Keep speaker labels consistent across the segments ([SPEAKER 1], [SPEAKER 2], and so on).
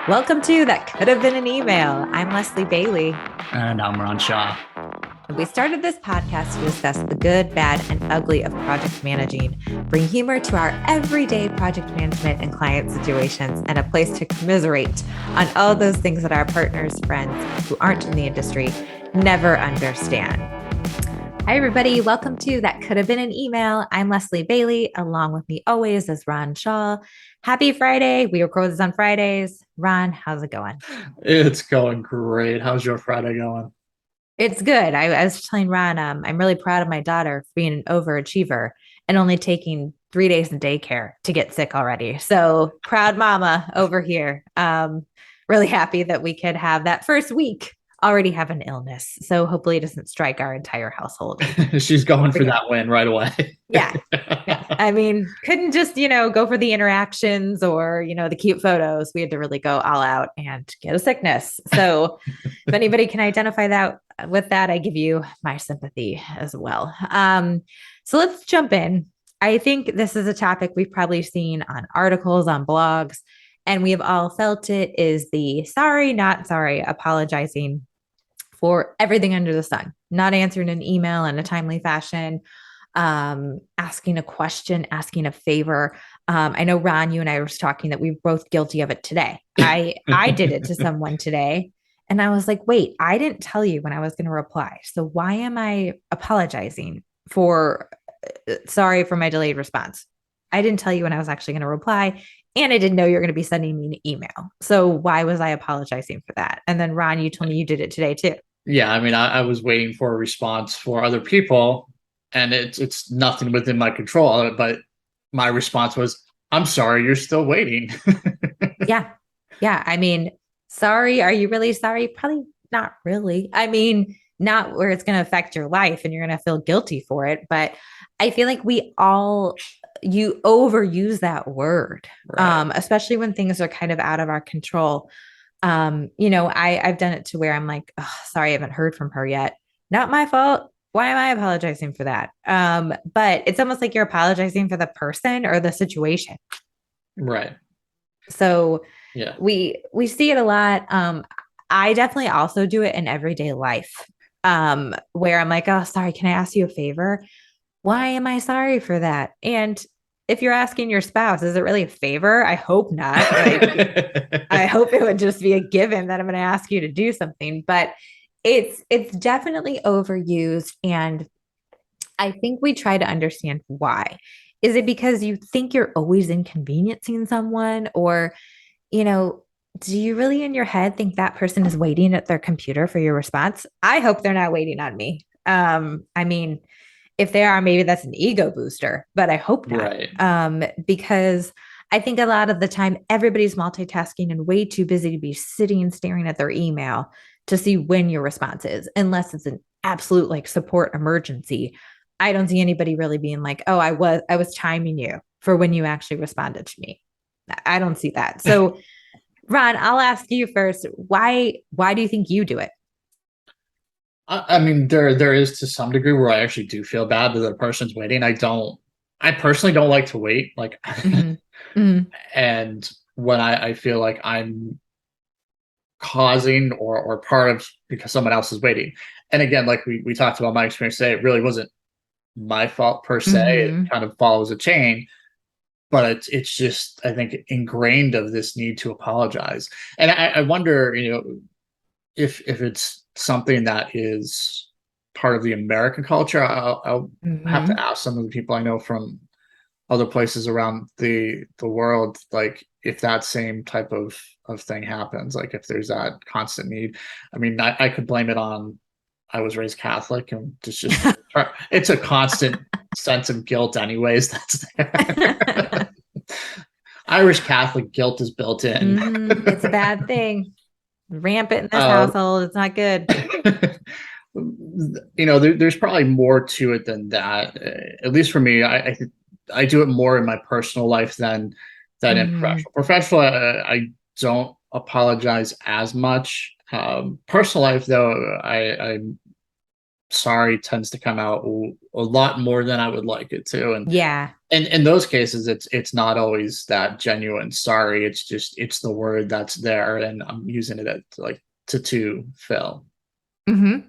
[SPEAKER 1] Welcome to That Could Have Been an Email. I'm Leslie Bailey.
[SPEAKER 2] And I'm Ron Shaw.
[SPEAKER 1] We started this podcast to discuss the good, bad, and ugly of project managing, bring humor to our everyday project management and client situations, and a place to commiserate on all those things that our partners, friends who aren't in the industry never understand. Hi, everybody. Welcome to That Could Have Been an Email. I'm Leslie Bailey. Along with me always is Ron Shaw. Happy Friday. We record this on Fridays. Ron, how's it going?
[SPEAKER 2] It's going great. How's your Friday going?
[SPEAKER 1] It's good. I was telling Ron, I'm really proud of my daughter for being an overachiever and only taking 3 days in daycare to get sick already. So proud mama over here. Really happy that we could have that first week already have an illness. So hopefully it doesn't strike our entire household.
[SPEAKER 2] She's going for that win right away.
[SPEAKER 1] Yeah. Yeah. I mean, couldn't just, go for the interactions or, the cute photos. We had to really go all out and get a sickness. So if anybody can identify that with that, I give you my sympathy as well. So let's jump in. I think this is a topic we've probably seen on articles, on blogs, and we have all felt it is the sorry, not sorry, apologizing for everything under the sun, not answering an email in a timely fashion, asking a question, asking a favor. I know Ron, you and I were talking that we were both guilty of it today. I did it to someone today, and I was like, wait, I didn't tell you when I was going to reply. So why am I apologizing for? Sorry for my delayed response. I didn't tell you when I was actually going to reply. And I didn't know you were going to be sending me an email. So why was I apologizing for that? And then Ron, you told me you did it today too.
[SPEAKER 2] Yeah, I mean, I was waiting for a response for other people, and it's nothing within my control. But my response was, "I'm sorry, you're still waiting."
[SPEAKER 1] Yeah. Yeah. I mean, sorry. Are you really sorry? Probably not really. I mean, not where it's going to affect your life and you're going to feel guilty for it. But I feel like you overuse that word,
[SPEAKER 2] Right.
[SPEAKER 1] especially when things are kind of out of our control. I've done it to where I'm like, oh, sorry, I haven't heard from her yet. Not my fault. Why am I apologizing for that? But it's almost like you're apologizing for the person or the situation.
[SPEAKER 2] Right.
[SPEAKER 1] So
[SPEAKER 2] Yeah.
[SPEAKER 1] we see it a lot. I definitely also do it in everyday life. Where I'm like, oh, sorry, can I ask you a favor? Why am I sorry for that? And if you're asking your spouse, is it really a favor? I hope not. Like, I hope it would just be a given that I'm going to ask you to do something. But it's definitely overused, and I think we try to understand why. Is it because you think you're always inconveniencing someone, or you know, do you really in your head think that person is waiting at their computer for your response? I hope they're not waiting on me. I mean, if they are, maybe that's an ego booster, but I hope not.
[SPEAKER 2] Right.
[SPEAKER 1] Because I think a lot of the time everybody's multitasking and way too busy to be sitting staring at their email to see when your response is, unless it's an absolute like support emergency. I don't see anybody really being like, oh, I was timing you for when you actually responded to me. I don't see that. So Ron, I'll ask you first. Why do you think you do it?
[SPEAKER 2] I mean, there is to some degree where I actually do feel bad that the person's waiting. I personally don't like to wait. Like,
[SPEAKER 1] Mm-hmm. Mm-hmm.
[SPEAKER 2] and when I feel like I'm causing or part of because someone else is waiting. And again, like we talked about my experience today, it really wasn't my fault per se. It
[SPEAKER 1] Mm-hmm.
[SPEAKER 2] kind of follows a chain, but it's just I think ingrained of this need to apologize. And I wonder, if it's something that is part of the American culture. I'll have
[SPEAKER 1] Mm-hmm.
[SPEAKER 2] to ask some of the people I know from other places around the world, like if that same type of thing happens, like if there's that constant need. I mean, I could blame it on I was raised Catholic, and it's a constant sense of guilt anyways that's there. Irish Catholic guilt is built in.
[SPEAKER 1] It's a bad thing. Rampant in this
[SPEAKER 2] uh,
[SPEAKER 1] household. It's not good.
[SPEAKER 2] there's probably more to it than that. At least for me, I do it more in my personal life than in
[SPEAKER 1] Mm-hmm.
[SPEAKER 2] professional. Professional, I don't apologize as much. Personal life, though, I sorry tends to come out a lot more than I would like it to. And
[SPEAKER 1] Yeah.
[SPEAKER 2] in those cases, it's not always that genuine sorry. It's just it's the word that's there, and I'm using it at, like, to fill.
[SPEAKER 1] Hmm.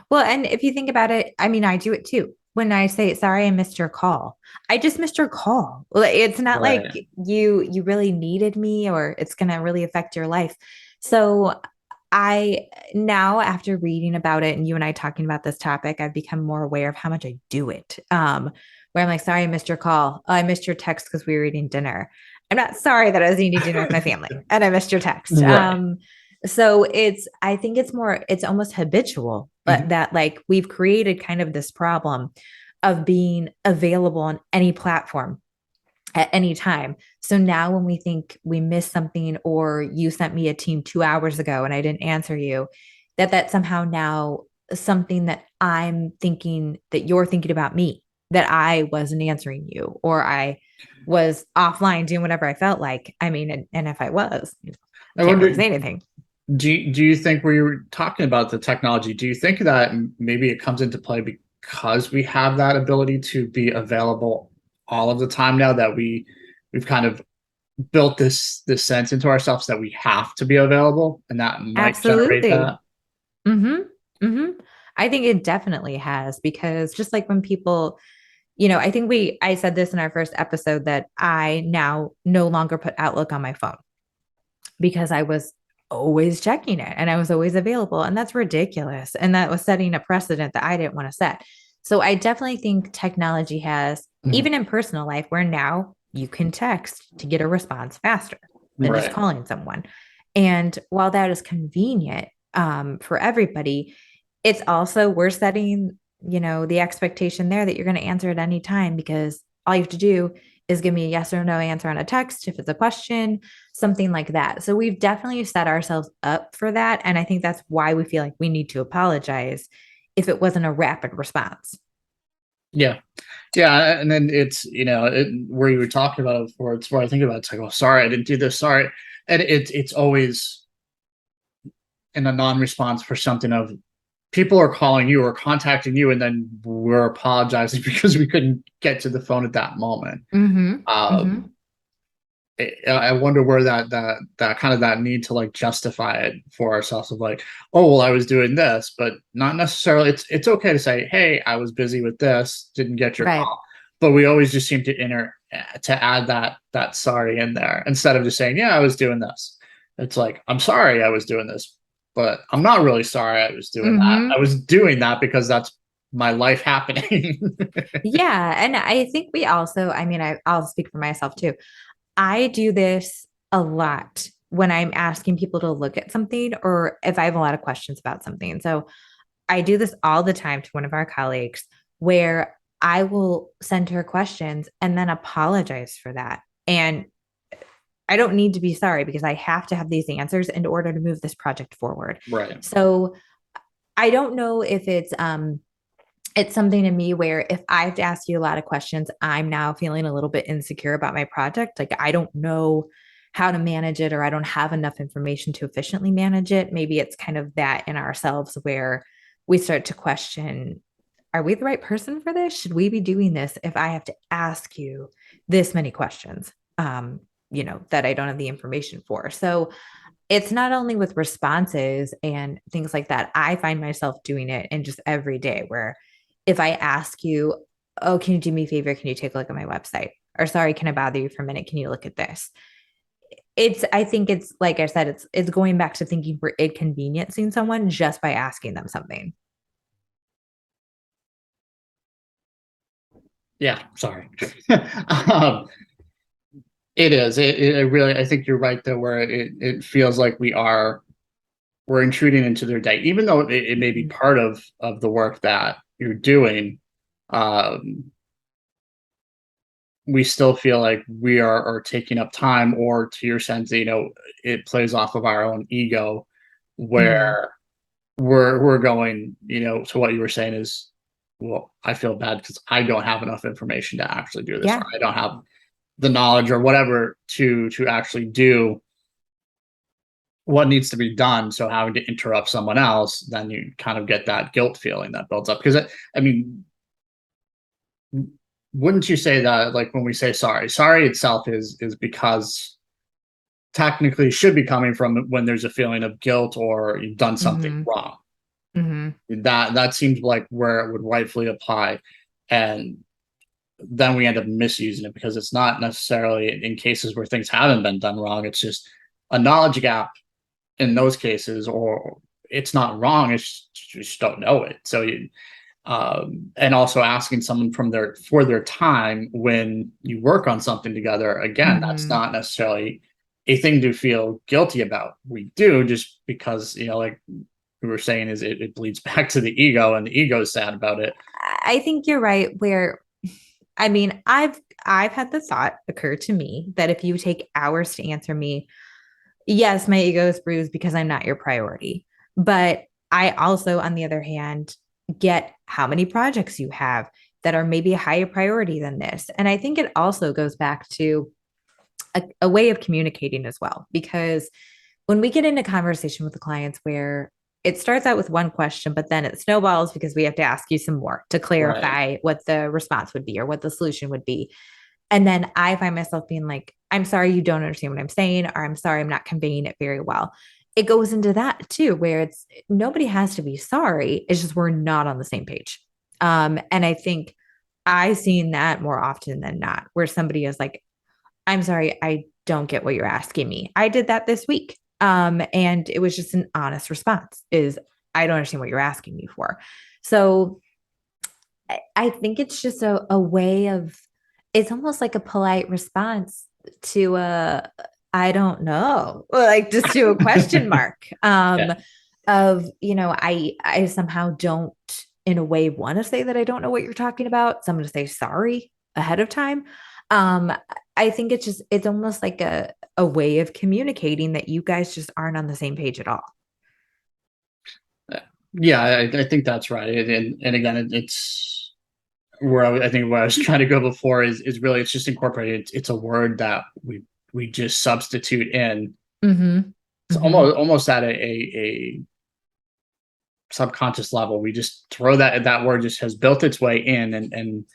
[SPEAKER 1] Well, and if you think about it, I mean, I do it too. When I say sorry, I missed your call. I just missed your call. Well, it's not like
[SPEAKER 2] Right.
[SPEAKER 1] you really needed me or it's going to really affect your life. So I now, after reading about it and you and I talking about this topic, I've become more aware of how much I do it. Where I'm like, sorry, I missed your call. Oh, I missed your text because we were eating dinner. I'm not sorry that I was eating dinner with my family and I missed your text.
[SPEAKER 2] Right.
[SPEAKER 1] So I think it's more, it's almost habitual, but
[SPEAKER 2] Mhm.
[SPEAKER 1] that like we've created kind of this problem of being available on any platform at any time. So now when we think we missed something or you sent me a team 2 hours ago and I didn't answer you, that somehow now something that I'm thinking that you're thinking about me, that I wasn't answering you or I was offline doing whatever I felt like. I mean, and if I was,
[SPEAKER 2] I
[SPEAKER 1] can't really
[SPEAKER 2] wonder,
[SPEAKER 1] say anything.
[SPEAKER 2] do you think we were talking about the technology? Do you think that maybe it comes into play because we have that ability to be available all of the time now that we've kind of built this sense into ourselves that we have to be available, and that might generate
[SPEAKER 1] Absolutely.
[SPEAKER 2] that?
[SPEAKER 1] Mm-hmm. Mm-hmm. I think it definitely has because just like when people, I think I said this in our first episode that I now no longer put Outlook on my phone because I was always checking it and I was always available. And that's ridiculous. And that was setting a precedent that I didn't want to set. So I definitely think technology has,
[SPEAKER 2] Mhm.
[SPEAKER 1] even in personal life, where now you can text to get a response faster than just
[SPEAKER 2] Right.
[SPEAKER 1] calling someone. And while that is convenient for everybody, it's also, we're setting, the expectation there that you're going to answer at any time because all you have to do is give me a yes or no answer on a text if it's a question, something like that. So we've definitely set ourselves up for that. And I think that's why we feel like we need to apologize if it wasn't a rapid response.
[SPEAKER 2] Yeah. Yeah, and then it's where you were talking about it before. It's where I think about it, it's like, oh, sorry, I didn't do this. Sorry, and it's always in a non-response for something of people are calling you or contacting you, and then we're apologizing because we couldn't get to the phone at that moment.
[SPEAKER 1] Mm-hmm. Mm-hmm.
[SPEAKER 2] Um, I wonder where that kind of that need to like justify it for ourselves of like, oh well, I was doing this, but not necessarily. It's okay to say, hey, I was busy with this, didn't get your
[SPEAKER 1] Right.
[SPEAKER 2] call, but we always just seem to add that sorry in there instead of just saying, yeah, I was doing this. It's like, I'm sorry I was doing this, but I'm not really sorry I was doing that. I
[SPEAKER 1] Mm-hmm.
[SPEAKER 2] was doing that because that's my life happening.
[SPEAKER 1] Yeah. And I think we also, I mean, I'll speak for myself too. I do this a lot when I'm asking people to look at something or if I have a lot of questions about something. So I do this all the time to one of our colleagues where I will send her questions and then apologize for that. And I don't need to be sorry because I have to have these answers in order to move this project forward.
[SPEAKER 2] Right.
[SPEAKER 1] So I don't know if it's something in me where if I have to ask you a lot of questions, I'm now feeling a little bit insecure about my project. Like I don't know how to manage it or I don't have enough information to efficiently manage it. Maybe it's kind of that in ourselves where we start to question, are we the right person for this? Should we be doing this if I have to ask you this many questions? That I don't have the information for. So it's not only with responses and things like that. I find myself doing it in just every day where if I ask you, oh, can you do me a favor? Can you take a look at my website? Or sorry, can I bother you for a minute? Can you look at this? I think it's like I said, it's going back to thinking we're inconveniencing someone just by asking them something.
[SPEAKER 2] Yeah. Sorry. um, It is. It really. I think you're right though, where it feels like we're intruding into their day, even though it may be
[SPEAKER 1] Mhm.
[SPEAKER 2] part of the work that you're doing. Um, we still feel like we are taking up time, or to your sense, it plays off of our own ego,
[SPEAKER 1] Mhm.
[SPEAKER 2] where we're going, to what you were saying is, well, I feel bad because I don't have enough information to actually do this, or
[SPEAKER 1] Yeah.
[SPEAKER 2] I don't have the knowledge or whatever to actually do what needs to be done. So having to interrupt someone else, then you kind of get that guilt feeling that builds up. Because I mean, wouldn't you say that like when we say sorry, sorry itself is because technically should be coming from when there's a feeling of guilt or you've done something
[SPEAKER 1] Mm-hmm.
[SPEAKER 2] wrong.
[SPEAKER 1] Mm-hmm.
[SPEAKER 2] That seems like where it would rightfully apply. And then we end up misusing it because it's not necessarily in cases where things haven't been done wrong. It's just a knowledge gap in those cases, or it's not wrong. It's you just don't know it. So you, and also asking someone from their for their time when you work on something together. Again, that's
[SPEAKER 1] Mm-hmm.
[SPEAKER 2] not necessarily a thing to feel guilty about. We do just because like we were saying, is it bleeds back to the ego, and the ego is sad about it.
[SPEAKER 1] I think you're right. Where, I mean, I've had the thought occur to me that if you take hours to answer me, yes, my ego is bruised because I'm not your priority. But I also, on the other hand, get how many projects you have that are maybe a higher priority than this. And I think it also goes back to a way of communicating as well, because when we get into conversation with the clients where it starts out with one question, but then it snowballs because we have to ask you some more to
[SPEAKER 2] Right.
[SPEAKER 1] clarify what the response would be or what the solution would be. And then I find myself being like, I'm sorry, you don't understand what I'm saying, or I'm sorry, I'm not conveying it very well. It goes into that too, where it's nobody has to be sorry. It's just we're not on the same page. And I think I've seen that more often than not, where somebody is like, I'm sorry, I don't get what you're asking me. I did that this week. And it was just an honest response is I don't understand what you're asking me for. So I think it's just a way of it's almost like a polite response to a I don't know, like just to a question mark.
[SPEAKER 2] Yeah.
[SPEAKER 1] Of, I somehow don't in a way want to say that I don't know what you're talking about. So I'm gonna say sorry ahead of time. Um, I think it's almost like a way of communicating that you guys just aren't on the same page at all.
[SPEAKER 2] Yeah, I think that's right. And again, it's where I think where I was trying to go before is really it's just incorporated. It's a word that we just substitute in.
[SPEAKER 1] Mm-hmm.
[SPEAKER 2] It's
[SPEAKER 1] Mm-hmm.
[SPEAKER 2] almost at a subconscious level. We just throw that word just has built its way in, and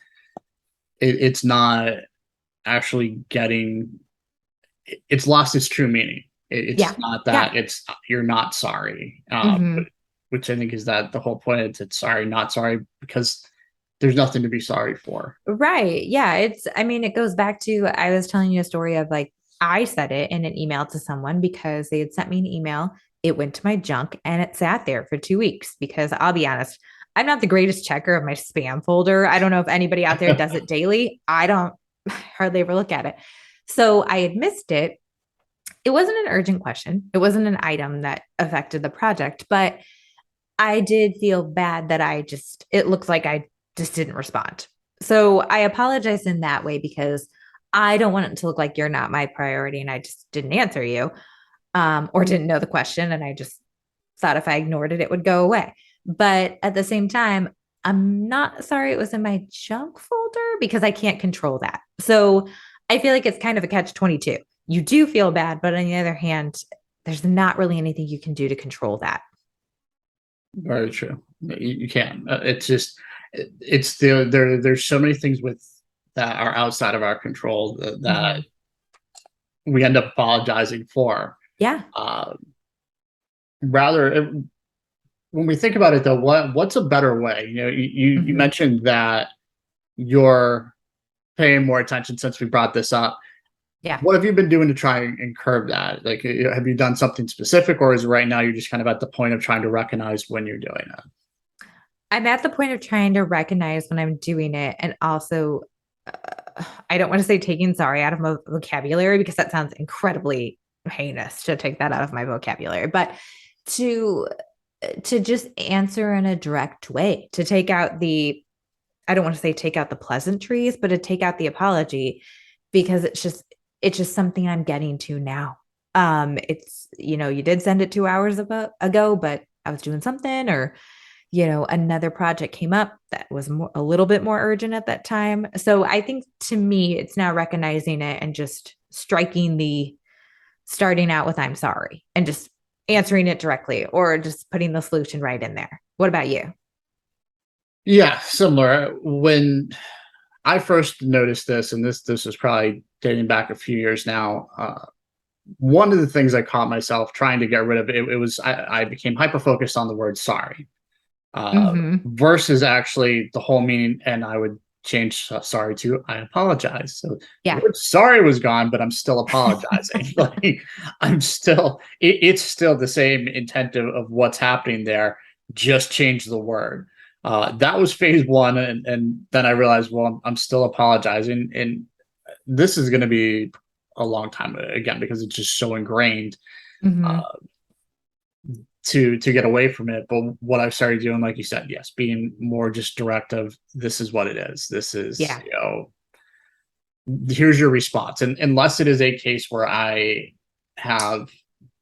[SPEAKER 2] it's not actually getting. It's lost its true meaning. It's
[SPEAKER 1] Yeah.
[SPEAKER 2] not
[SPEAKER 1] Yeah.
[SPEAKER 2] that it's you're not sorry,
[SPEAKER 1] Mm-hmm.
[SPEAKER 2] which I think is that the whole point. It's sorry, not sorry, because there's nothing to be sorry for.
[SPEAKER 1] Right. Yeah. I mean, it goes back to, I was telling you a story of like, I said it in an email to someone because they had sent me an email. It went to my junk and it sat there for 2 weeks because I'll be honest, I'm not the greatest checker of my spam folder. I don't know if anybody out there does it daily. I don't hardly ever look at it. So I had missed it. It wasn't an urgent question, it wasn't an item that affected the project, but I did feel bad that it looks like I just didn't respond. So I apologize in that way because I don't want it to look like you're not my priority and I just didn't answer you, or didn't know the question. And I just thought if I ignored it, it would go away. But at the same time, I'm not sorry it was in my junk folder because I can't control that. So I feel like it's kind of a catch 22. You do feel bad, but on the other hand, there's not really anything you can do to control that.
[SPEAKER 2] Very true. You can. It's just it's there's so many things with that are outside of our control that
[SPEAKER 1] Mm-hmm.
[SPEAKER 2] we end up apologizing for.
[SPEAKER 1] Yeah.
[SPEAKER 2] Uh, rather, when we think about it, though, what's a better way? You
[SPEAKER 1] Mm-hmm.
[SPEAKER 2] mentioned that you're paying more attention since we brought this up.
[SPEAKER 1] Yeah.
[SPEAKER 2] What have you been doing to try and curb that? Like, have you done something specific, or is it right now you're just kind of at the point of trying to recognize when you're doing it?
[SPEAKER 1] I'm at the point of trying to recognize when I'm doing it. And also, I don't want to say taking sorry out of my vocabulary because that sounds incredibly heinous to take that out of my vocabulary, but to to just answer in a direct way, to take out the I don't want to say take out the pleasantries, but to take out the apology because it's just something I'm getting to now. It's you did send it 2 hours ago, but I was doing something, or another project came up that was a little bit more urgent at that time. So I think to me, it's now recognizing it and just striking the starting out with I'm sorry and just answering it directly or just putting the solution right in there. What about you?
[SPEAKER 2] Yeah, similar. When I first noticed this, and this was probably dating back a few years now. One of the things I caught myself trying to get rid of it was I became hyper focused on the word sorry
[SPEAKER 1] Mm-hmm.
[SPEAKER 2] versus actually the whole meaning, and I would change sorry to I apologize. So the
[SPEAKER 1] Yeah.
[SPEAKER 2] word sorry was gone, but I'm still apologizing. Like I'm still it's still the same intent of what's happening there. Just change the word. That was phase one, and then I realized, well, I'm still apologizing, and this is going to be a long time again because it's just so ingrained
[SPEAKER 1] Mm-hmm.
[SPEAKER 2] uh, to get away from it. But what I've started doing, like you said, yes, being more just direct of this is what it is. This is,
[SPEAKER 1] Yeah.
[SPEAKER 2] here's your response. And unless it is a case where I have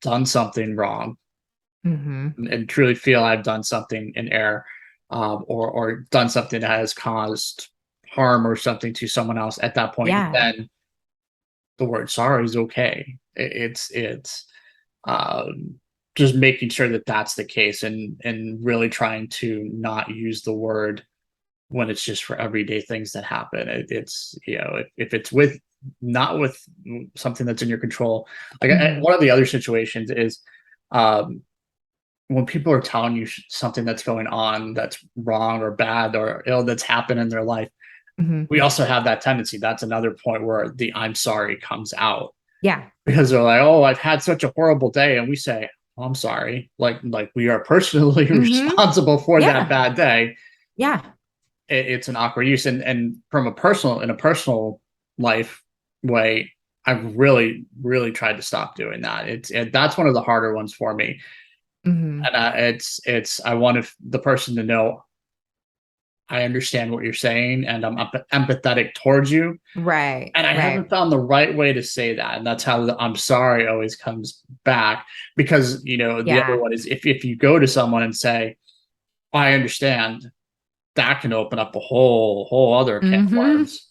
[SPEAKER 2] done something wrong
[SPEAKER 1] Mm-hmm.
[SPEAKER 2] and truly feel I've done something in error, or done something that has caused harm or something to someone else at that point,
[SPEAKER 1] Yeah.
[SPEAKER 2] then the word sorry is okay. It's um, just making sure that that's the case, and really trying to not use the word when it's just for everyday things that happen. It's if it's with not with something that's in your control. Like
[SPEAKER 1] Mm-hmm.
[SPEAKER 2] one of the other situations is um, when people are telling you something that's going on that's wrong or bad or ill that's happened in their life.
[SPEAKER 1] Mm-hmm.
[SPEAKER 2] We also have that tendency. That's another point where the I'm sorry comes out
[SPEAKER 1] Yeah.
[SPEAKER 2] because they're like, "Oh, I've had such a horrible day," and we say, oh, "I'm sorry," like we are personally
[SPEAKER 1] Mm-hmm.
[SPEAKER 2] responsible for that
[SPEAKER 1] Yeah.
[SPEAKER 2] bad day.
[SPEAKER 1] Yeah.
[SPEAKER 2] It's an awkward use, and from a personal life way, I've really tried to stop doing that. That's one of the harder ones for me,
[SPEAKER 1] Mm-hmm.
[SPEAKER 2] and it's I want the person to know I understand what you're saying, and I'm empathetic towards you.
[SPEAKER 1] Right.
[SPEAKER 2] And I
[SPEAKER 1] Right.
[SPEAKER 2] haven't found the right way to say that. And that's how the I'm sorry always comes back. Because, the other
[SPEAKER 1] Yeah.
[SPEAKER 2] one is if you go to someone and say, I understand, that can open up a whole other can of
[SPEAKER 1] Mm-hmm.
[SPEAKER 2] worms.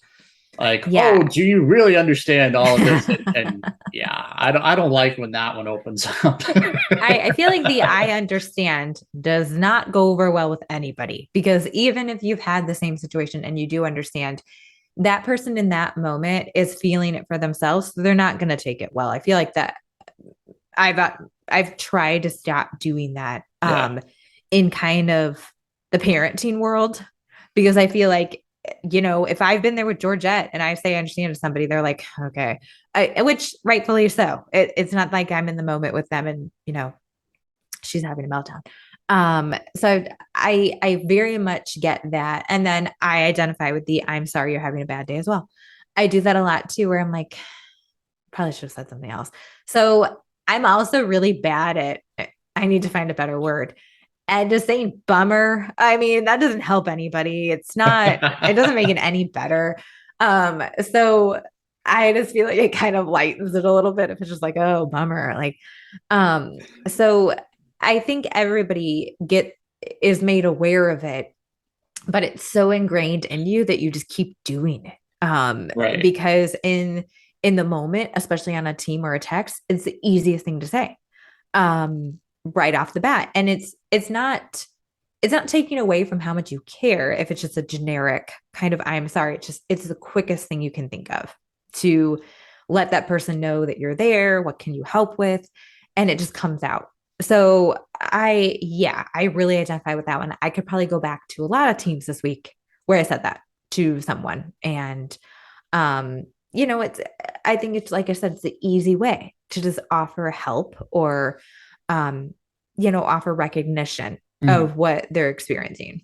[SPEAKER 2] Like, oh,
[SPEAKER 1] Yeah.
[SPEAKER 2] do you really understand all of this? And yeah, I don't like when that one opens up.
[SPEAKER 1] I feel like the I understand does not go over well with anybody because even if you've had the same situation and you do understand, that person in that moment is feeling it for themselves. So they're not going to take it well. I feel like that I've uh, I've tried to stop doing that
[SPEAKER 2] Yeah.
[SPEAKER 1] in kind of the parenting world because I feel like if I've been there with Georgette and I say I understand to somebody, they're like, okay, which rightfully so. It's not like I'm in the moment with them and she's having a meltdown. So I very much get that, and then I identify with the I'm sorry you're having a bad day as well. I do that a lot too, where I'm like, probably should have said something else. So I'm also really bad at, I need to find a better word. And just saying bummer, I mean, that doesn't help anybody. It doesn't make it any better. So I just feel like it kind of lightens it a little bit if it's just like, oh, bummer. So I think everybody is made aware of it, but it's so ingrained in you that you just keep doing it.
[SPEAKER 2] Right.
[SPEAKER 1] Because in the moment, especially on a team or a text, it's the easiest thing to say right off the bat. And it's not taking away from how much you care if it's just a generic kind of I'm sorry. It's the quickest thing you can think of to let that person know that you're there. What can you help with? And it just comes out. So I really identify with that one. I could probably go back to a lot of teams this week where I said that to someone. And it's I think it's like I said, it's the easy way to just offer help or um, offer recognition
[SPEAKER 2] Mhm.
[SPEAKER 1] of what they're experiencing.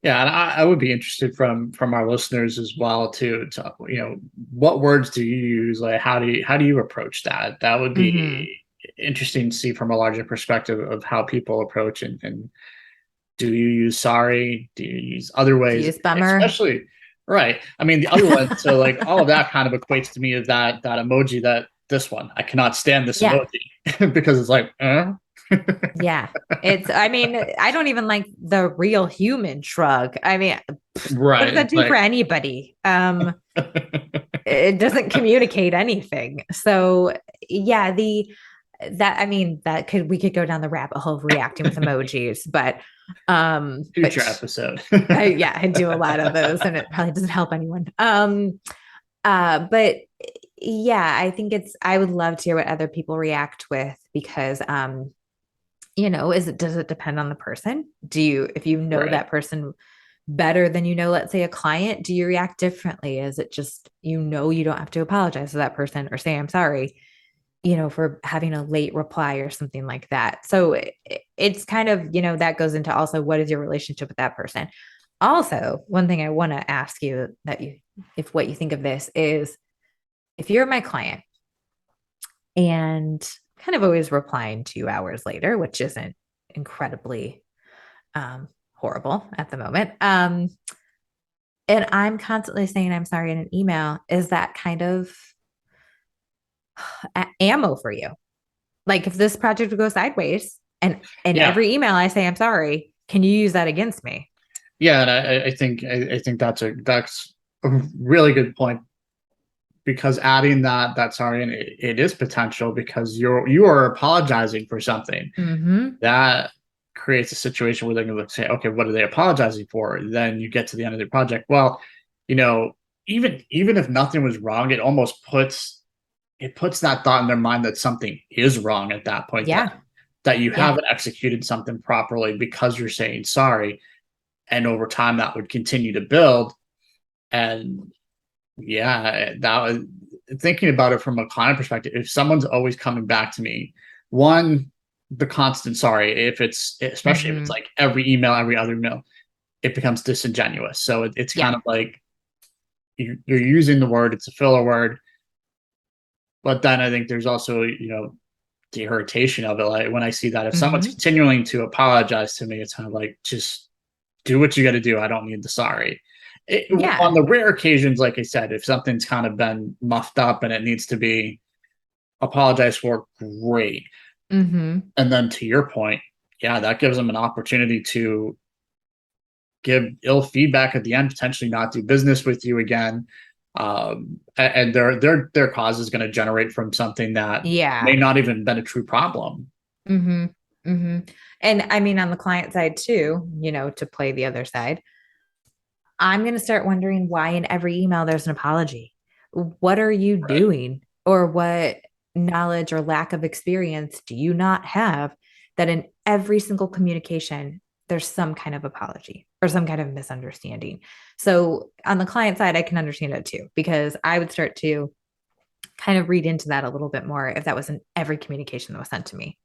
[SPEAKER 2] Yeah, and I would be interested from our listeners as well to what words do you use? Like how do you approach that? That would
[SPEAKER 1] Mm-hmm.
[SPEAKER 2] be interesting to see from a larger perspective of how people approach and do you use sorry? Do you use other
[SPEAKER 1] Do
[SPEAKER 2] ways?
[SPEAKER 1] you use bummer?
[SPEAKER 2] Especially right. I mean the other one, so like all of that kind of equates to me as that emoji that this one. I cannot stand this
[SPEAKER 1] Yeah.
[SPEAKER 2] emoji because it's like,
[SPEAKER 1] Yeah. I mean, I don't even like the real human shrug. I mean, what does
[SPEAKER 2] right.
[SPEAKER 1] that
[SPEAKER 2] It's
[SPEAKER 1] do for
[SPEAKER 2] like
[SPEAKER 1] anybody? It doesn't communicate anything. So, yeah, that, I mean, that could, we could go down the rabbit hole of reacting with emojis,
[SPEAKER 2] Future
[SPEAKER 1] but
[SPEAKER 2] episode.
[SPEAKER 1] yeah, I do a lot of those and it probably doesn't help anyone. But yeah, I think it's, I would love to hear what other people react with because, is it, does it depend on the person? Do you, if you know
[SPEAKER 2] Right.
[SPEAKER 1] that person better than, let's say a client, do you react differently? Is it just, you don't have to apologize to that person or say, I'm sorry, for having a late reply or something like that. So it's kind of, that goes into also what is your relationship with that person. Also, one thing I want to ask you that you, if what you think of this is if you're my client and kind of always replying 2 hours later, which isn't incredibly horrible at the moment. And I'm constantly saying I'm sorry in an email, is that kind of ammo for you? Like if this project would go sideways and in
[SPEAKER 2] Yeah.
[SPEAKER 1] every email I say I'm sorry, can you use that against me?
[SPEAKER 2] Yeah, and I think that's a really good point because adding that sorry and it is potential because you are apologizing for something
[SPEAKER 1] Mm-hmm.
[SPEAKER 2] that creates a situation where they're going to say, okay, what are they apologizing for? Then you get to the end of the project. Well, you know, even if nothing was wrong, it puts that thought in their mind that something is wrong at that point,
[SPEAKER 1] Yeah.
[SPEAKER 2] that you
[SPEAKER 1] Yeah.
[SPEAKER 2] haven't executed something properly because you're saying sorry. And over time that would continue to build. And yeah, that was thinking about it from a client perspective. If someone's always coming back to me, one, the constant sorry, if it's especially if it's
[SPEAKER 1] Mm-hmm.
[SPEAKER 2] like every email, every other email, it becomes disingenuous. So it's
[SPEAKER 1] Yeah.
[SPEAKER 2] kind of like you're using the word, it's a filler word, but then I think there's also, the irritation of it. Like when I see that if someone's
[SPEAKER 1] Mm-hmm.
[SPEAKER 2] continuing to apologize to me, it's kind of like just do what you got to do. I don't need the sorry. On
[SPEAKER 1] Yeah.
[SPEAKER 2] the rare occasions, like I said, if something's kind of been muffed up and it needs to be apologized for, great.
[SPEAKER 1] Mm-hmm.
[SPEAKER 2] And then to your point, yeah, that gives them an opportunity to give ill feedback at the end, potentially not do business with you again. And their cause is going to generate from something that may
[SPEAKER 1] Yeah.
[SPEAKER 2] not even been a true problem.
[SPEAKER 1] Mm-hmm. Mm-hmm. And I mean, on the client side too, to play the other side, I'm going to start wondering why in every email there's an apology. What are you
[SPEAKER 2] Right.
[SPEAKER 1] doing? Or what knowledge or lack of experience do you not have that in every single communication, there's some kind of apology or some kind of misunderstanding? So on the client side, I can understand it too, because I would start to kind of read into that a little bit more if that was in every communication that was sent to me.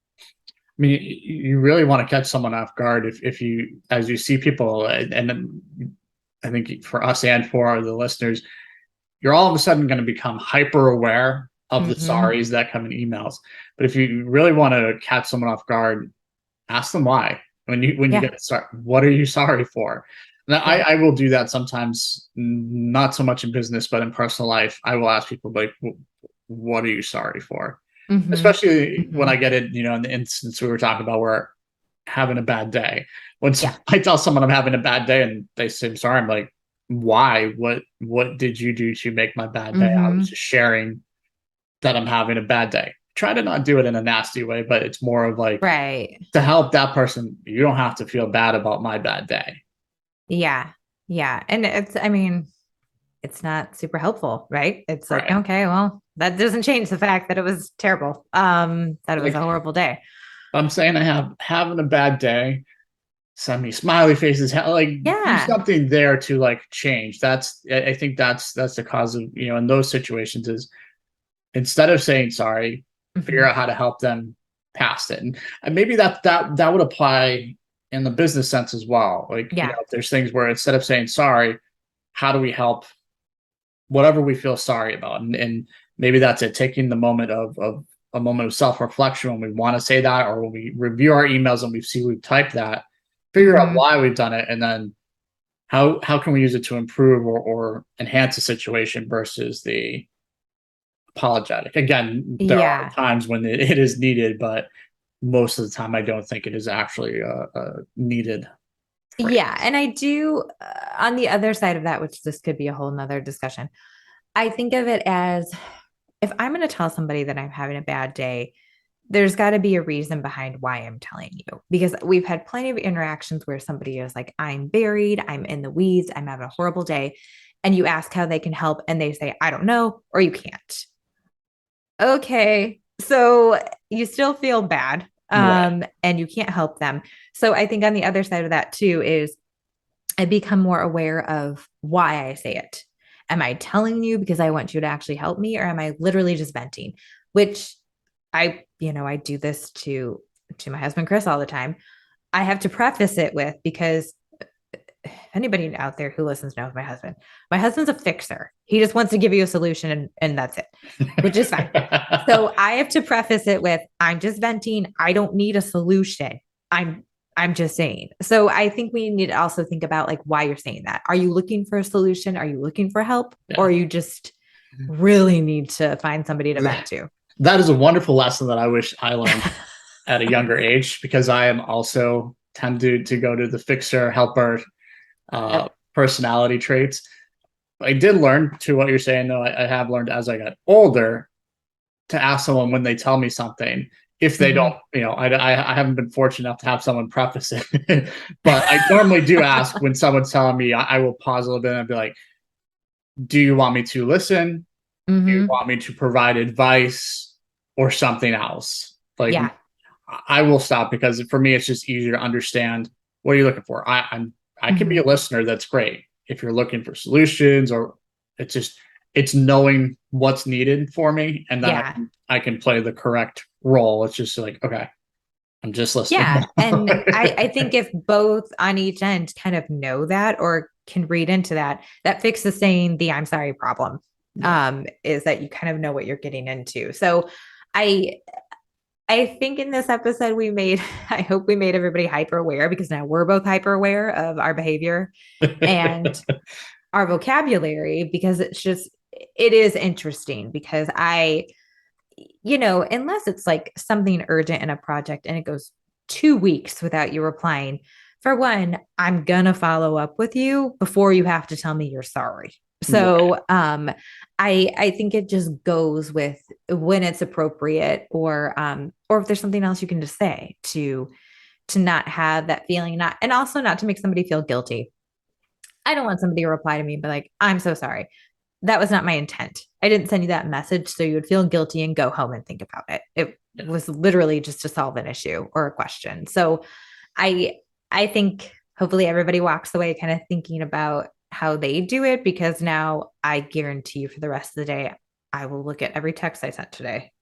[SPEAKER 2] I mean, you really want to catch someone off guard if you, as you see people, and I think for us and for the listeners, you're all of a sudden going to become hyper aware of the
[SPEAKER 1] Mm-hmm.
[SPEAKER 2] sorries that come in emails. But if you really want to catch someone off guard, ask them why. When you
[SPEAKER 1] Yeah.
[SPEAKER 2] get sorry, what are you sorry for? And
[SPEAKER 1] Yeah.
[SPEAKER 2] I will do that sometimes, not so much in business, but in personal life. I will ask people like, what are you sorry for?
[SPEAKER 1] Mm-hmm.
[SPEAKER 2] Especially when
[SPEAKER 1] Mm-hmm.
[SPEAKER 2] I get it, in the instance we were talking about where having a bad day. When
[SPEAKER 1] Yeah.
[SPEAKER 2] I tell someone I'm having a bad day and they say I'm sorry, I'm like, why? What did you do to make my bad day? I was
[SPEAKER 1] Mm-hmm.
[SPEAKER 2] just sharing that I'm having a bad day. Try to not do it in a nasty way, but it's more of like
[SPEAKER 1] Right.
[SPEAKER 2] to help that person. You don't have to feel bad about my bad day.
[SPEAKER 1] Yeah. Yeah. And it's, I mean, it's not super helpful, right? It's like,
[SPEAKER 2] Right.
[SPEAKER 1] okay, well, that doesn't change the fact that it was terrible. That it was a
[SPEAKER 2] Like
[SPEAKER 1] horrible day.
[SPEAKER 2] I'm saying I have having a bad day, send me smiley faces, like do
[SPEAKER 1] Yeah.
[SPEAKER 2] something there to like change. I think that's the cause of, in those situations is instead of saying sorry, figure
[SPEAKER 1] Hmm.
[SPEAKER 2] out how to help them past it. And maybe that would apply in the business sense as well. Like,
[SPEAKER 1] Yeah.
[SPEAKER 2] if there's things where instead of saying sorry, how do we help whatever we feel sorry about? And maybe that's it, taking the moment of a moment of self-reflection when we want to say that, or when we review our emails and we see we've typed that, figure out
[SPEAKER 1] Hmm.
[SPEAKER 2] why we've done it, and then how can we use it to improve or enhance the situation versus the apologetic. Again, there are
[SPEAKER 1] Yeah.
[SPEAKER 2] times when it is needed, but most of the time, I don't think it is actually a needed phrase.
[SPEAKER 1] Yeah. And I do, on the other side of that, which this could be a whole nother discussion, I think of it as if I'm going to tell somebody that I'm having a bad day, there's got to be a reason behind why I'm telling you, because we've had plenty of interactions where somebody is like, I'm buried, I'm in the weeds, I'm having a horrible day. And you ask how they can help, and they say, I don't know, or you can't. Okay. So you still feel bad,
[SPEAKER 2] Right.
[SPEAKER 1] and you can't help them. So I think on the other side of that too is I become more aware of why I say it. Am I telling you because I want you to actually help me, or am I literally just venting? Which I do this to my husband Chris all the time. I have to preface it with, because if anybody out there who listens knows my husband's a fixer. He just wants to give you a solution, and that's it, which is fine. So I have to preface it with, I'm just venting. I don't need a solution. I'm I'm just saying. So I think we need to also think about like why you're saying that. Are you looking for a solution? Are you looking for help? Or
[SPEAKER 2] Yeah.
[SPEAKER 1] you just really need to find somebody to vent to?
[SPEAKER 2] That is a wonderful lesson that I wish I learned at a younger age, because I am also tend to go to the fixer helper
[SPEAKER 1] Yep.
[SPEAKER 2] personality traits. I did learn, to what you're saying, though, I have learned as I got older to ask someone when they tell me something. If they don't,
[SPEAKER 1] Mm-hmm.
[SPEAKER 2] I haven't been fortunate enough to have someone preface it, but I normally do ask when someone's telling me. I will pause a little bit and be like, "Do you want me to listen? Do you
[SPEAKER 1] Mm-hmm.
[SPEAKER 2] want me to provide advice or something else?" Like,
[SPEAKER 1] Yeah.
[SPEAKER 2] I will stop, because for me, it's just easier to understand what you're looking for. I can be
[SPEAKER 1] Mm-hmm.
[SPEAKER 2] a listener. That's great. If you're looking for solutions, or it's just it's knowing what's needed for me, and then
[SPEAKER 1] Yeah.
[SPEAKER 2] I can play the correct role. It's just like, okay, I'm just listening.
[SPEAKER 1] Yeah. And I think if both on each end kind of know that or can read into that, that fixes saying the I'm sorry problem.
[SPEAKER 2] Yeah.
[SPEAKER 1] Is that you kind of know what you're getting into. So I I think in this episode we made, I hope we made everybody hyper aware, because now we're both hyper aware of our behavior and our vocabulary, because it is interesting because unless it's like something urgent in a project and it goes 2 weeks without you replying, for one, I'm gonna follow up with you before you have to tell me you're sorry.
[SPEAKER 2] Right.
[SPEAKER 1] So I think it just goes with when it's appropriate, or if there's something else you can just say to not have that feeling, not and also not to make somebody feel guilty. I don't want somebody to reply to me and be like, I'm so sorry. That was not my intent. I didn't send you that message so you would feel guilty and go home and think about it. It
[SPEAKER 2] Yeah.
[SPEAKER 1] was literally just to solve an issue or a question. So I I think hopefully everybody walks away kind of thinking about how they do it, because now I guarantee you for the rest of the day I will look at every text I sent today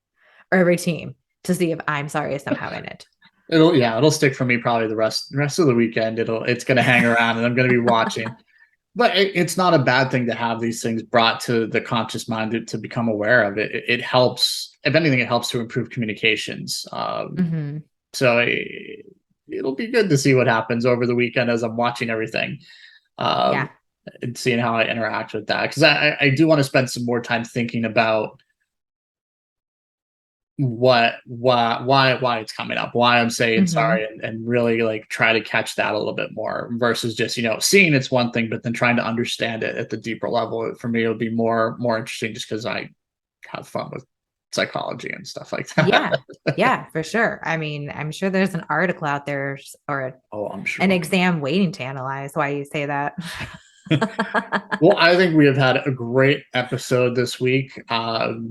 [SPEAKER 1] or every team to see if I'm sorry is somehow in it.
[SPEAKER 2] It'll stick for me probably the rest of the weekend. It's gonna hang around, and I'm gonna be watching. But it's not a bad thing to have these things brought to the conscious mind to become aware of it. It helps, if anything, it helps to improve communications.
[SPEAKER 1] Mm-hmm.
[SPEAKER 2] So it'll be good to see what happens over the weekend as I'm watching everything,
[SPEAKER 1] Yeah.
[SPEAKER 2] um, and seeing how I interact with that. Because I do want to spend some more time thinking about why it's coming up, why I'm saying
[SPEAKER 1] Mm-hmm.
[SPEAKER 2] sorry, and really like try to catch that a little bit more, versus just seeing it's one thing, but then trying to understand it at the deeper level. For me, it would be more interesting, just because I have fun with psychology and stuff like that.
[SPEAKER 1] Yeah. Yeah, for sure. I mean, I'm sure there's an article out there or
[SPEAKER 2] Oh, I'm
[SPEAKER 1] an
[SPEAKER 2] sure.
[SPEAKER 1] exam waiting to analyze why you say that.
[SPEAKER 2] Well, I think we have had a great episode this week.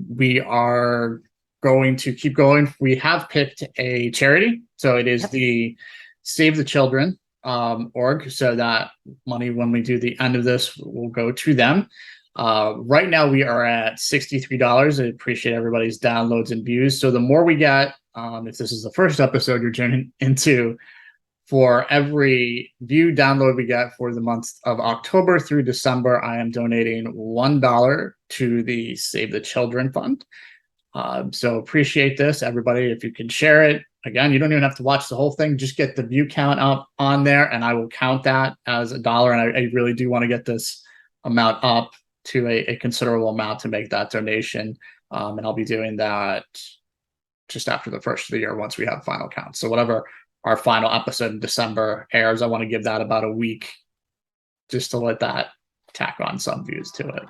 [SPEAKER 2] We are going to keep going. We have picked a charity, so it is
[SPEAKER 1] Yep.
[SPEAKER 2] the Save the Children org. So that money, when we do the end of this, will go to them. Right now, we are at $63. I appreciate everybody's downloads and views. So the more we get, if this is the first episode you're tuning into, for every view download we get for the month of October through December, I am donating $1 to the Save the Children Fund. So appreciate this, everybody. If you can share it, again, you don't even have to watch the whole thing. Just get the view count up on there, and I will count that as $1. And I really do want to get this amount up to a considerable amount to make that donation. And I'll be doing that just after the first of the year, once we have final counts. So whatever our final episode in December airs, I want to give that about a week, just to let that tack on some views to it.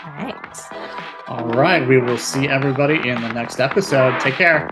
[SPEAKER 1] All right.
[SPEAKER 2] All right. We will see everybody in the next episode. Take care.